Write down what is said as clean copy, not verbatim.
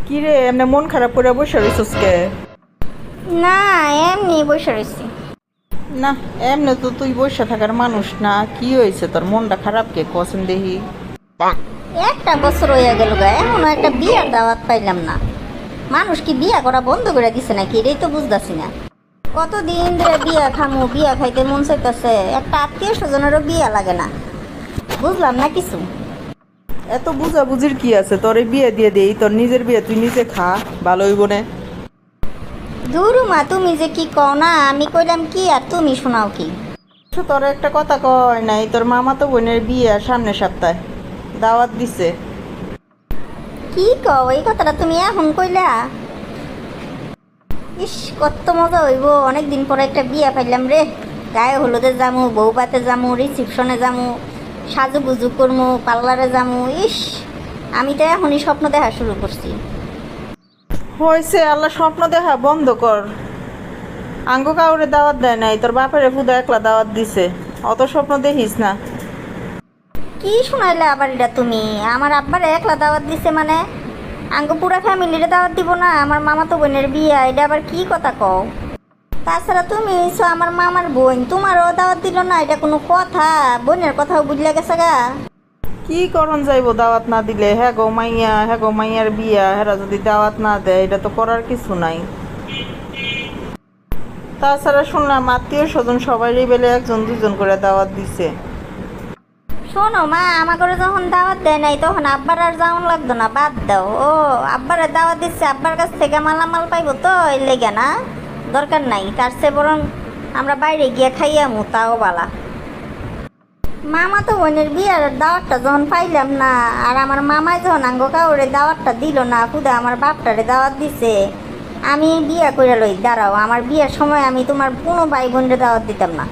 কি রে এমনি মন খারাপ করে বসে রইছস কে? না, এমনি বসে রয়েছি। না, এমনি তো তুই বসে থাকার মানুষ না। কি হয়েছে তোর, মনটা খারাপ কে কসম দেখি? একটা বছর হইয়া গেল গা, এখনো একটা বিয়ার দাওয়াত পাইলাম না। মানুষ কি বিয়া করা বন্ধ করে দিছে নাকি, এটাই তো বুঝতেছি না। কতদিন ধরে বিয়া খামু, বিয়া খাইতে মন চাইতেছে, একটা আত্মীয় স্বজনেরও বিয়া লাগে না। বুঝলাম না কিছু। এত বুঝাবুঝির কি আছে? তোর এই বিয়ে দিয়ে দেই, তোর নিজের বিয়ে তুই নিজে খা, ভালো হইব না? দুরু মা, তুমি যে কি কও না, আমি কইলাম কি আর তুমি শোনাও কি? তোর একটা কথা কয় নাই, তোর মামা তো বোনের বিয়ে সামনের সপ্তাহে দাওয়াত দিছে। কি কও, এই কথাটা তুমি এখন কইলা? ইস, কত মজা হইব, অনেকদিন পরে একটা বিয়া পাইলাম রে। গায়ে হলুদে যামু, বউ পাতে যামু, রিসিপশনে যামু, সাজুগুজু করমু, পার্লারে যামু। ইস, আমি তো এখনই স্বপ্ন দেখা শুরু করছি। হয়েছে, আল্লাহ স্বপ্ন দেখা বন্ধ কর। আঙ্গ কাউরে দাওয়াত দেয় নাই, তোর বাপের ফুদা একলা দাওয়াত দিছে। অত স্বপ্ন দেখিস না। কি শোনাইলে আবার এটা তুমি? আমার আব্বারে একলা দাওয়াত দিছে মানে? আঙ্গ পুরা ফ্যামিলিরে দাওয়াত দিব না? আমার মামা তো বোনের বিয়া, এটা আবার কি কথা কও? তাছাড়া তুমি হইছো আমার মামার বোন, তোমারও দাওয়াত দিল না, এটা কোনো কথা? বোনের কথাও বুঝলে গেছে গা। কি করণ যাইব দাওয়াত না দিলে? হ্যাঁ গো মাইয়া, হ্যাঁ গো মাইয়ার বিয়া, হেরা যদি দাওয়াত না দেয় এটা তো করার কিছু নাই। তাছাড়া শুনলাম আত্মীয় স্বজন সবাই বেলে একজন দুজন করে দাওয়াত দিছে। শোনো মা, আমার ঘরে যখন দাওয়াত দেয় নাই তখন আব্বার আর যাওয়ান লাগতো না, বাদ দাও। ও আব্বারে দাওয়াত দিচ্ছে, আব্বার কাছ থেকে মালামাল পাইবো তো, এই লেগে না, দরকার নাই। তার চেয়ে বরং আমরা বাইরে গিয়ে খাইয়ামু, তাও বালা। মামা তো বোনের বিয়ার দাওয়াতটা যখন পাইলাম না, আর আমার মামাই যখন আঙ্গ কাউরে দাওয়াতটা দিল না, খুদা আমার বাপটারে দাওয়াত দিছে, আমি বিয়া করে লই। দাঁড়াও, আমার বিয়ার সময় আমি তোমার কোনো ভাই বোনরে দাওয়াত দিতাম না।